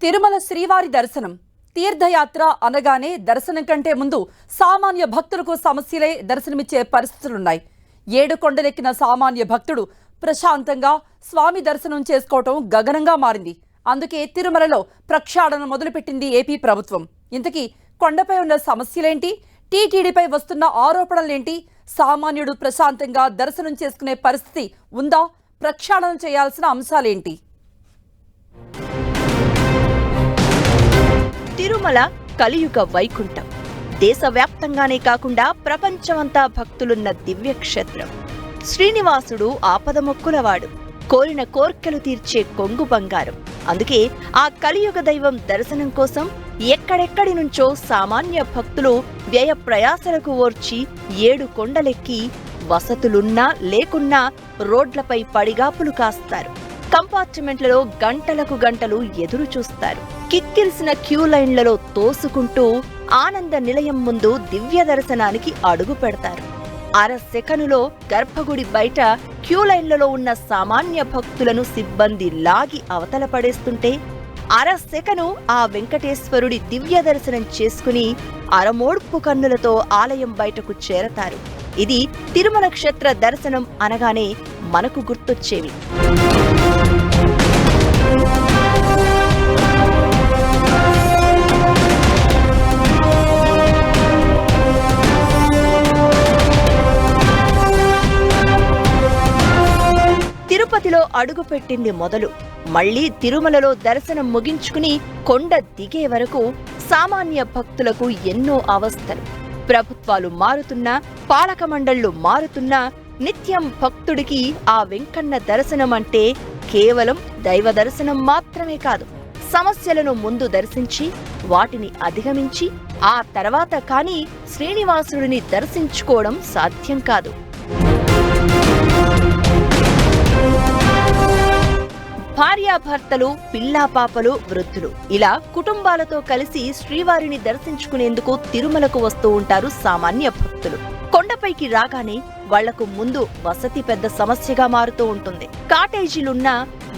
తిరుమల శ్రీవారి దర్శనం తీర్థయాత్ర అనగానే దర్శనం కంటే ముందు సామాన్య భక్తులకు సమస్యలే దర్శనమిచ్చే పరిస్థితులున్నాయి. 7 కొండలెక్కిన సామాన్య భక్తుడు ప్రశాంతంగా స్వామి దర్శనం చేసుకోవటం గగనంగా మారింది. అందుకే తిరుమలలో ప్రక్షాళన మొదలుపెట్టింది ఏపీ ప్రభుత్వం. ఇంతకీ కొండపై ఉన్న సమస్యలేంటి? టీటీడీపై వస్తున్న ఆరోపణలేంటి? సామాన్యుడు ప్రశాంతంగా దర్శనం చేసుకునే పరిస్థితి ఉందా? ప్రక్షాళన చేయాల్సిన అంశాలేంటి? తిరుమల కలియుగ వైకుంఠం. దేశవ్యాప్తంగానే కాకుండా ప్రపంచమంతా భక్తులున్న దివ్యక్షేత్రం. శ్రీనివాసుడు ఆపదమొక్కులవాడు, కోరిన కోర్కెలు తీర్చే కొంగు బంగారం. అందుకే ఆ కలియుగ దైవం దర్శనం కోసం ఎక్కడెక్కడి నుంచో సామాన్య భక్తులు వ్యయ ప్రయాసలకు ఓర్చి 7 కొండలెక్కి వసతులున్నా లేకున్నా రోడ్లపై పడిగాపులు కాస్తారు. కంపార్ట్మెంట్లలో గంటలకు గంటలు ఎదురు చూస్తారు. కిక్కిరిసిన క్యూ లైన్లలో తోసుకుంటూ ఆనంద నిలయం ముందు దివ్య దర్శనానికి అడుగు పెడతారు. అరసెకనులో గర్భగుడి బయట క్యూ లైన్లలో ఉన్న సామాన్య భక్తులను సిబ్బంది లాగి అవతల పడేస్తుంటే అరసెకను ఆ వెంకటేశ్వరుడి దివ్య దర్శనం చేసుకుని అరమోడ్పు కన్నులతో ఆలయం బయటకు చేరతారు. ఇది తిరుమల క్షేత్ర దర్శనం అనగానే మనకు గుర్తొచ్చేవి. తిరుపతిలో అడుగుపెట్టింది మొదలు, మళ్లీ తిరుమలలో దర్శనం ముగించుకుని కొండ దిగే వరకు సామాన్య భక్తులకు ఎన్నో అవస్థలు. ప్రభుత్వాలు మారుతున్నా, పాలక మండళ్లు మారుతున్నా నిత్యం భక్తుడికి ఆ వెంకన్న దర్శనం అంటే కేవలం దైవ దర్శనం మాత్రమే కాదు. సమస్యలను ముందు దర్శించి వాటిని అధిగమించి ఆ తర్వాత కానీ శ్రీనివాసుడిని దర్శించుకోవడం సాధ్యం కాదు. భార్యాభర్తలు, పిల్లాపాపలు, వృద్ధులు ఇలా కుటుంబాలతో కలిసి శ్రీవారిని దర్శించుకునేందుకు తిరుమలకు వస్తూ ఉంటారు సామాన్య భక్తులు. కొండపైకి రాగానే వాళ్లకు ముందు వసతి పెద్ద సమస్యగా మారుతూ ఉంటుంది. కాటేజీలున్నా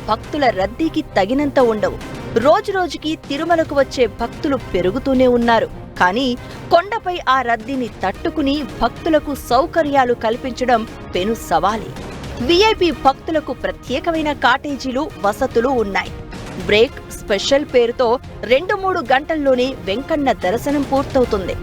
భక్తుల రద్దీకి తగినంత ఉండవు. రోజురోజుకి తిరుమలకు వచ్చే భక్తులు పెరుగుతూనే ఉన్నారు. కానీ కొండపై ఆ రద్దీని తట్టుకుని భక్తులకు సౌకర్యాలు కల్పించడం పెను సవాలే. వీఐపీ భక్తులకు ప్రత్యేకమైన కాటేజీలు, వసతులు ఉన్నాయి. బ్రేక్ స్పెషల్ పేరుతో 2-3 గంటల్లోనే వెంకన్న దర్శనం పూర్తవుతుంది.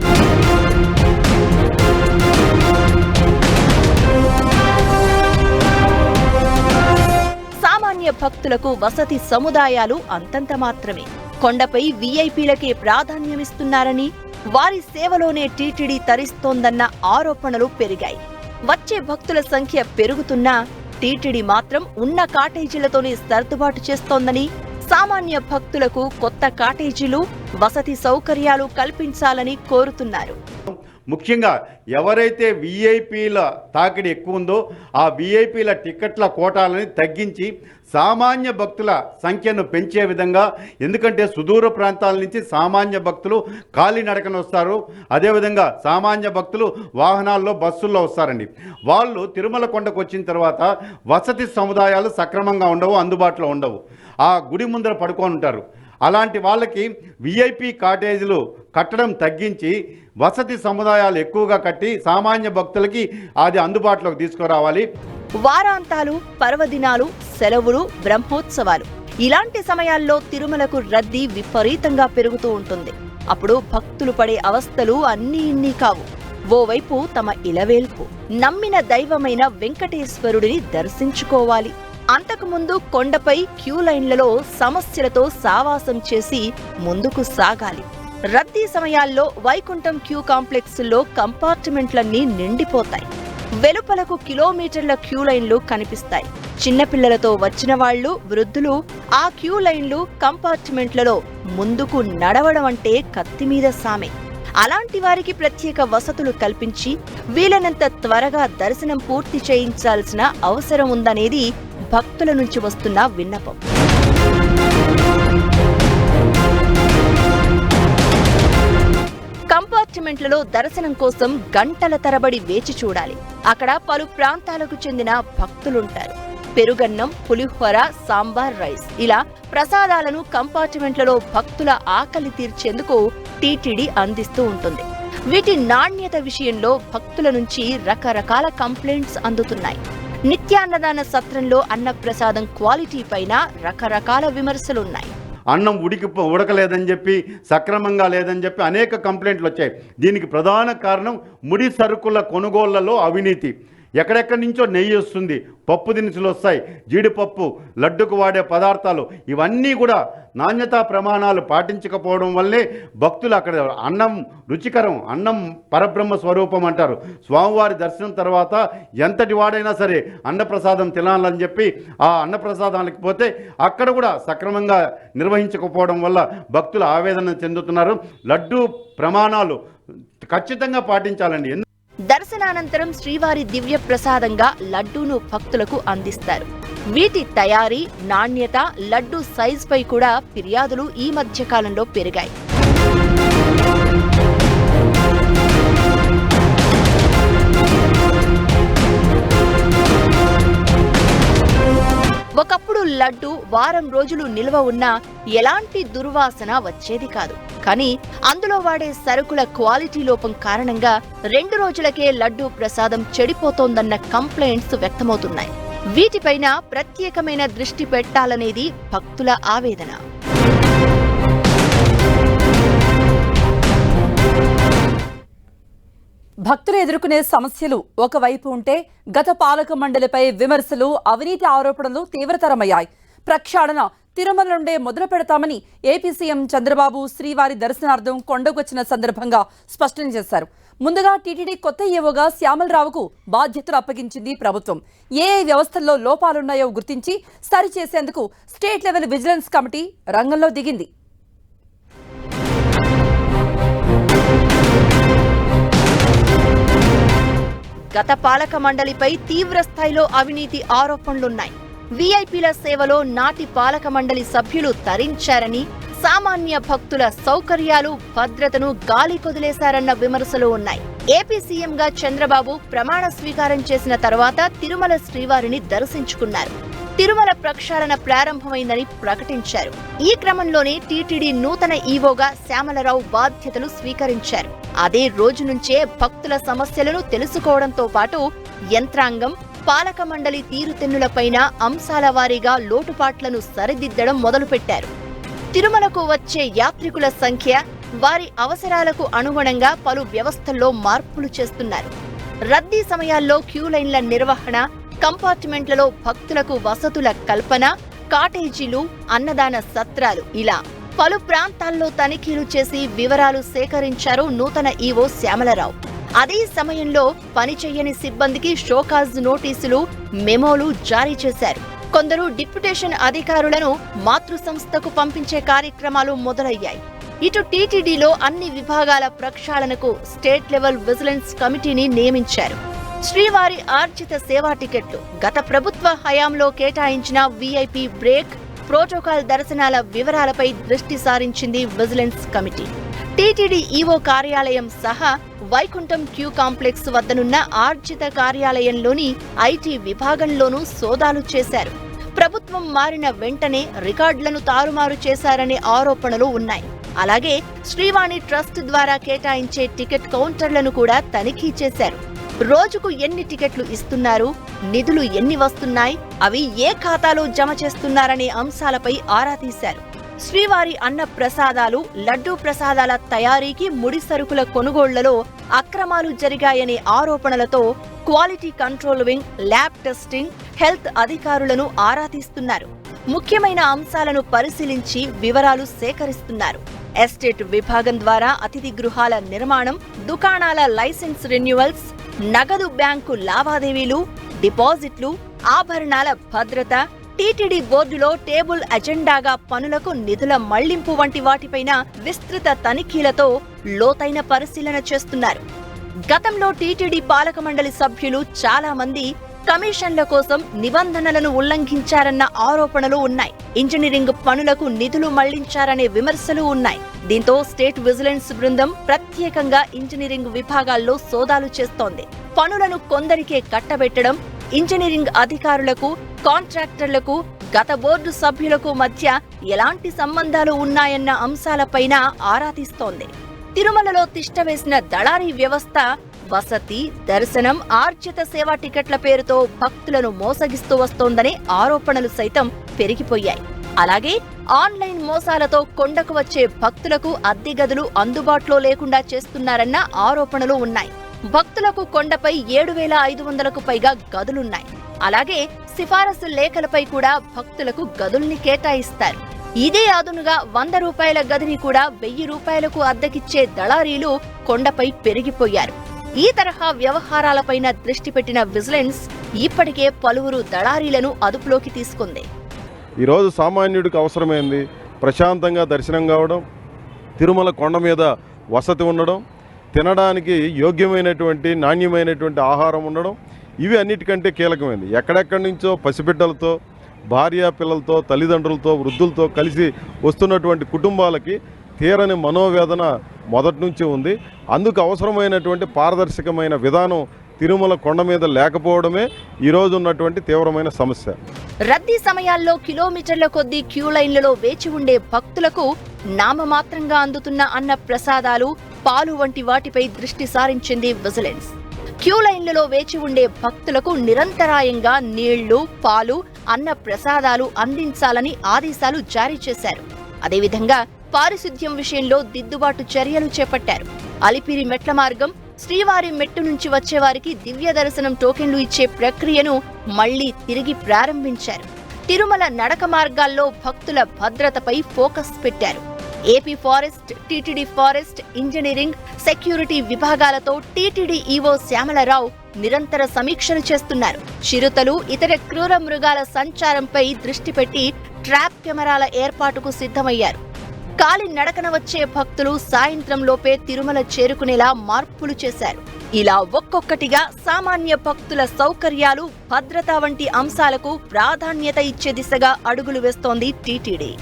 సామాన్య భక్తులకు వసతి సముదాయాలు అంతంత మాత్రమే. కొండపై వీఐపీలకే ప్రాధాన్యమిస్తున్నారని, వారి సేవలోనే టీటీడీ తరిస్తోందన్న ఆరోపణలు పెరిగాయి. వచ్చే భక్తుల సంఖ్య పెరుగుతున్నా టీటీడీ మాత్రం ఉన్న కాటేజీలతోనే సర్దుబాటు చేస్తోందని, సామాన్య భక్తులకు కొత్త కాటేజీలు, వసతి సౌకర్యాలు కల్పించాలని కోరుతున్నారు. ముఖ్యంగా ఎవరైతే వీఐపీల తాకిడి ఎక్కువ ఉందో ఆ వీఐపీల టిక్కెట్ల కోటాలని తగ్గించి సామాన్య భక్తుల సంఖ్యను పెంచే విధంగా, ఎందుకంటే సుదూర ప్రాంతాల నుంచి సామాన్య భక్తులు కాలినడకన వస్తారు. అదేవిధంగా సామాన్య భక్తులు వాహనాల్లో, బస్సుల్లో వస్తారండి. వాళ్ళు తిరుమల కొండకు వచ్చిన తర్వాత వసతి సముదాయాలు సక్రమంగా ఉండవు, అందుబాటులో ఉండవు. ఆ గుడి ముందర పడుకొని ఉంటారు. అలాంటి వాళ్ళకి వీఐపీ కాటేజీలు కట్టడం తగ్గించి వసతి సముదాయాలు ఎక్కువగా కట్టి సామాన్య భక్తులకి అది అందుబాటులోకి తీసుకురావాలి. వారాంతాలు, పర్వదినాలు, సెలవులు, బ్రహ్మోత్సవాలు ఇలాంటి సమయాల్లో తిరుమలకు రద్దీ విపరీతంగా పెరుగుతూ ఉంటుంది. అప్పుడు భక్తులు పడే అవస్థలు అన్నీ ఇన్ని కావు. ఓవైపు తమ ఇలవేల్పు, నమ్మిన దైవమైన వెంకటేశ్వరుడిని దర్శించుకోవాలి. అంతకుముందు కొండపై క్యూ లైన్లలో సమస్యలతో సావాసం చేసి ముందుకు సాగాలి. రద్దీ సమయాల్లో వైకుంఠం క్యూ కాంప్లెక్స్లో కంపార్ట్మెంట్లన్నీ నిండిపోతాయి. వెలుపలకు కిలోమీటర్ల క్యూ లైన్లు కనిపిస్తాయి. చిన్నపిల్లలతో వచ్చిన వాళ్లు, వృద్ధులు ఆ క్యూ లైన్లు, కంపార్ట్మెంట్లలో ముందుకు నడవడం అంటే కత్తిమీద సామే. అలాంటి వారికి ప్రత్యేక వసతులు కల్పించి వీలైనంత త్వరగా దర్శనం పూర్తి చేయించాల్సిన అవసరం ఉందనేది భక్తుల నుంచి వస్తున్న విన్నపం. కంపార్ట్మెంట్లలో దర్శనం కోసం గంటల తరబడి వేచి చూడాలి. అక్కడ పలు ప్రాంతాలకు చెందిన భక్తులుంటారు. పెరుగన్నం, పులిహోర, సాంబార్, రైస్ ఇలా ప్రసాదాలను కంపార్ట్మెంట్లలో భక్తుల ఆకలి తీర్చేందుకు టీటీడీ అందిస్తూ ఉంటుంది. వీటి నాణ్యత విషయంలో భక్తుల నుంచి రకరకాల కంప్లైంట్స్ అందుతున్నాయి. నిత్యాన్నదాన సత్రంలో అన్నప్రసాదం క్వాలిటీ పైన రకరకాల విమర్శలున్నాయి. అన్నం ఉడకలేదని చెప్పి, సక్రమంగా లేదని చెప్పి అనేక కంప్లైంట్లు వచ్చాయి. దీనికి ప్రధాన కారణం ముడి సరుకుల కొనుగోళ్లలో అవినీతి. ఎక్కడెక్కడి నుంచో నెయ్యి వస్తుంది, పప్పు దినుసులు వస్తాయి, జీడిపప్పు, లడ్డుకు వాడే పదార్థాలు, ఇవన్నీ కూడా నాణ్యతా ప్రమాణాలు పాటించకపోవడం వల్లే భక్తులు అక్కడ అన్నం రుచికరం, అన్నం పరబ్రహ్మ స్వరూపం అంటారు. స్వామివారి దర్శనం తర్వాత ఎంతటి వాడైనా సరే అన్నప్రసాదం తినాలని చెప్పి ఆ అన్నప్రసాదానికి పోతే అక్కడ కూడా సక్రమంగా నిర్వహించకపోవడం వల్ల భక్తులు ఆవేదన చెందుతున్నారు. లడ్డు ప్రమాణాలు ఖచ్చితంగా పాటించాలండి. దర్శనానంతరం శ్రీవారి దివ్య ప్రసాదంగా లడ్డూను భక్తులకు అందిస్తారు. వీటి తయారీ, నాణ్యత, లడ్డూ సైజుపై కూడా ఫిర్యాదులు ఈ మధ్య కాలంలో పెరిగాయి. ఒకప్పుడు లడ్డు వారం రోజులు నిల్వ ఉన్నా ఎలాంటి దుర్వాసన వచ్చేది కాదు. కానీ అందులో వాడే సరుకుల క్వాలిటీ లోపం కారణంగా 2 రోజులకే లడ్డూ ప్రసాదం చెడిపోతోందన్న కంప్లైంట్స్ వ్యక్తమవుతున్నాయి. వీటిపైన ప్రత్యేకమైన దృష్టి పెట్టాలనేది భక్తుల ఆవేదన. భక్తులు ఎదుర్కొనే సమస్యలు ఒకవైపు ఉంటే గత పాలక మండలిపై విమర్శలు, అవినీతి ఆరోపణలు తీవ్రతరమయ్యాయి. ప్రక్షాళన తిరుమల నుండే మొదలు పెడతామని ఏపీ సీఎం చంద్రబాబు శ్రీవారి దర్శనార్థం కొండకు వచ్చిన సందర్భంగా స్పష్టం చేశారు. ముందుగా టీటీడీ కొత్త ఈవోగా శ్యామలరావుకు బాధ్యతలు అప్పగించింది ప్రభుత్వం. ఏ వ్యవస్థల్లో లోపాలున్నాయో గుర్తించి సరిచేసేందుకు స్టేట్ లెవెల్ విజిలెన్స్ కమిటీ రంగంలో దిగింది. గత పాలక మండలిపై తీవ్ర స్థాయిలో అవినీతి ఆరోపణలున్నాయి. వీఐపీల సేవలో నాటి పాలక మండలి సభ్యులు తరించారని, సామాన్య భక్తుల సౌకర్యాలు, భద్రతను గాలి కొదిలేశారన్న విమర్శలు ఉన్నాయి. ఏపీ సీఎంగా చంద్రబాబు ప్రమాణ స్వీకారం చేసిన తర్వాత తిరుమల శ్రీవారిని దర్శించుకున్నారు. తిరుమల ప్రక్షాళన ప్రారంభమైందని ప్రకటించారు. ఈ క్రమంలోనే టీటీడీ నూతన ఈవోగా శ్యామలరావు బాధ్యతలు స్వీకరించారు. అదే రోజు నుంచే భక్తుల సమస్యలను తెలుసుకోవడంతో పాటు యంత్రాంగం, పాలక మండలి తీరుతెన్నులపైన అంశాల వారీగా లోటుపాట్లను సరిదిద్దడం మొదలుపెట్టారు. తిరుమలకు వచ్చే యాత్రికుల సంఖ్య, వారి అవసరాలకు అనుగుణంగా పలు వ్యవస్థల్లో మార్పులు చేస్తున్నారు. రద్దీ సమయాల్లో క్యూలైన్ల నిర్వహణ, కంపార్ట్మెంట్లలో భక్తులకు వసతుల కల్పన, కాటేజీలు, అన్నదాన సత్రాలు ఇలా పలు ప్రాంతాల్లో తనిఖీలు చేసి వివరాలు సేకరించారు నూతన ఈవో శ్యామలరావు. అదే సమయంలో పనిచేయని సిబ్బందికి షోకాజ్ నోటీసులు, మెమోలు జారీ చేశారు. కొందరు డిప్యుటేషన్ అధికారులను మాతృ సంస్థకు పంపించే కార్యక్రమాలు మొదలయ్యాయి. ఇటు టీటీడీలో అన్ని విభాగాల ప్రక్షాళనకు స్టేట్ లెవెల్ విజిలెన్స్ కమిటీని నియమించారు. శ్రీవారి ఆర్జిత సేవా టికెట్లు, గత ప్రభుత్వ హయాంలో కేటాయించిన వీఐపీ బ్రేక్, ప్రోటోకాల్ దర్శనాల వివరాలపై దృష్టి సారించింది విజిలెన్స్ కమిటీ. టీటీడీ ఈవో కార్యాలయం సహా వైకుంఠం క్యూ కాంప్లెక్స్ వద్దనున్న ఆర్జిత కార్యాలయంలోని ఐటీ విభాగంలోనూ సోదాలు చేశారు. ప్రభుత్వం మారిన వెంటనే రికార్డులను తారుమారు చేశారనే ఆరోపణలు ఉన్నాయి. అలాగే శ్రీవాణి ట్రస్ట్ ద్వారా కేటాయించే టికెట్ కౌంటర్లను కూడా తనిఖీ చేశారు. రోజుకు ఎన్ని టికెట్లు ఇస్తున్నారు, నిధులు ఎన్ని వస్తున్నాయి, అవి ఏ ఖాతాలో జమ చేస్తున్నారనే అంశాలపై ఆరా తీశారు. శ్రీవారి అన్న ప్రసాదాలు, లడ్డూ ప్రసాదాల తయారీకి ముడి సరుకుల కొనుగోళ్లలో అక్రమాలు జరిగాయనే ఆరోపణలతో quality control wing, lab testing, health అధికారులను ఆరా తీస్తున్నారు. ముఖ్యమైన అంశాలను పరిశీలించి వివరాలు సేకరిస్తున్నారు. ఎస్టేట్ విభాగం ద్వారా అతిథి గృహాల నిర్మాణం, దుకాణాల లైసెన్స్ రెన్యువల్స్, నగదు బ్యాంకు లావాదేవీలు, డిపాజిట్లు, ఆభరణాల భద్రత, టీటీడీ బోర్డులో టేబుల్ అజెండాగా పనులకు నిధుల మళ్లింపు వంటి వాటిపైన విస్తృత తనిఖీలతో లోతైన పరిశీలన చేస్తున్నారు. గతంలో టీటీడీ పాలక మండలి సభ్యులు చాలా మంది కమిషన్ల కోసం నిబంధనలను ఉల్లంఘించారన్న ఆరోపణలు ఉన్నాయి. ఇంజనీరింగ్ పనులకు నిధులు మళ్లించారనే విమర్శలు ఉన్నాయి. దీంతో స్టేట్ విజిలెన్స్ బృందం ప్రత్యేకంగా ఇంజనీరింగ్ విభాగాల్లో సోదాలు చేస్తోంది. పనులను కొందరికే కట్టబెట్టడం, ఇంజనీరింగ్ అధికారులకు, కాంట్రాక్టర్లకు, గత బోర్డు సభ్యులకు మధ్య ఎలాంటి సంబంధాలు ఉన్నాయన్న అంశాలపైన ఆరా తీస్తోంది. తిరుమలలో తిష్టవేసిన దళారీ వ్యవస్థ వసతి, దర్శనం, ఆర్జిత సేవా టికెట్ల పేరుతో భక్తులను మోసగిస్తూ వస్తోందనే ఆరోపణలు సైతం పెరిగిపోయాయి. అలాగే ఆన్లైన్ మోసాలతో కొండకు వచ్చే భక్తులకు అద్దె గదులు అందుబాటులో లేకుండా చేస్తున్నారన్న ఆరోపణలు ఉన్నాయి. భక్తులకు కొండపై 7,500కు పైగా గదులున్నాయి. అలాగే సిఫారసు లేఖలపై కూడా భక్తులకు గదుల్ని కేటాయిస్తారు. ఇదే అదునుగా 100 రూపాయల గదిని కూడా 1000 రూపాయలకు అద్దెకిచ్చే దళారీలు కొండపై పెరిగిపోయారు. ఈ తరహా వ్యవహారాలపైన దృష్టి పెట్టిన విజిలెన్స్ ఇప్పటికే పలువురు దళారీలను అదుపులోకి తీసుకుంది. ఈరోజు సామాన్యుడికి అవసరమైంది ప్రశాంతంగా దర్శనం కావడం, తిరుమల కొండ మీద వసతి ఉండడం, తినడానికి యోగ్యమైనటువంటి నాణ్యమైనటువంటి ఆహారం ఉండడం, ఇవి అన్నిటికంటే కీలకమైనది. ఎక్కడెక్కడి నుంచో పసిబిడ్డలతో, భార్య పిల్లలతో, తల్లిదండ్రులతో, వృద్ధులతో కలిసి వస్తున్నటువంటి కుటుంబాలకి తీరని మనోవేదన మొదటి నుంచి ఉంది. అందుకు అవసరమైనటువంటి పారదర్శకమైన విధానం తిరుమల కొండ మీద లేకపోవడమే ఈరోజు ఉన్నటువంటి తీవ్రమైన సమస్య. రద్దీ సమయాల్లో కిలోమీటర్ల కొద్దీ క్యూ లైన్లలో వేచి ఉండే భక్తులకు నామమాత్రంగా అందుతున్న అన్న ప్రసాదాలు, పాలు వంటి వాటిపై దృష్టి సారించింది విజిలెన్స్. క్యూ లైన్లలో వేచి ఉండే భక్తులకు నిరంతరాయంగా నీళ్లు, పాలు, అన్న ప్రసాదాలు అందించాలని ఆదేశాలు జారీ చేశారు. అదేవిధంగా పారిశుద్ధ్యం విషయంలో దిద్దుబాటు చర్యలు చేపట్టారు. అలిపిరి మెట్ల మార్గం, శ్రీవారి మెట్టు నుంచి వచ్చేవారికి దివ్య దర్శనం టోకెన్లు ఇచ్చే ప్రక్రియను మళ్లీ తిరిగి ప్రారంభించారు. తిరుమల నడక మార్గాల్లో భక్తుల భద్రతపై ఫోకస్ పెట్టారు. AP forest, TTD forest, engineering, security విభాగాలతో టీటీడీ ఈవో శ్యామలరావు నిరంతర సమీక్షలు చేస్తున్నారు. చిరుతలు, ఇతర క్రూర మృగాల సంచారంపై దృష్టి పెట్టి ట్రాప్ కెమెరాల ఏర్పాటుకు సిద్ధమయ్యారు. కాలి నడకన వచ్చే భక్తులు సాయంత్రంలోపే తిరుమల చేరుకునేలా మార్పులు చేశారు. ఇలా ఒక్కొక్కటిగా సామాన్య భక్తుల సౌకర్యాలు, భద్రత వంటి అంశాలకు ప్రాధాన్యత ఇచ్చే దిశగా అడుగులు వేస్తోంది టీటీడీ.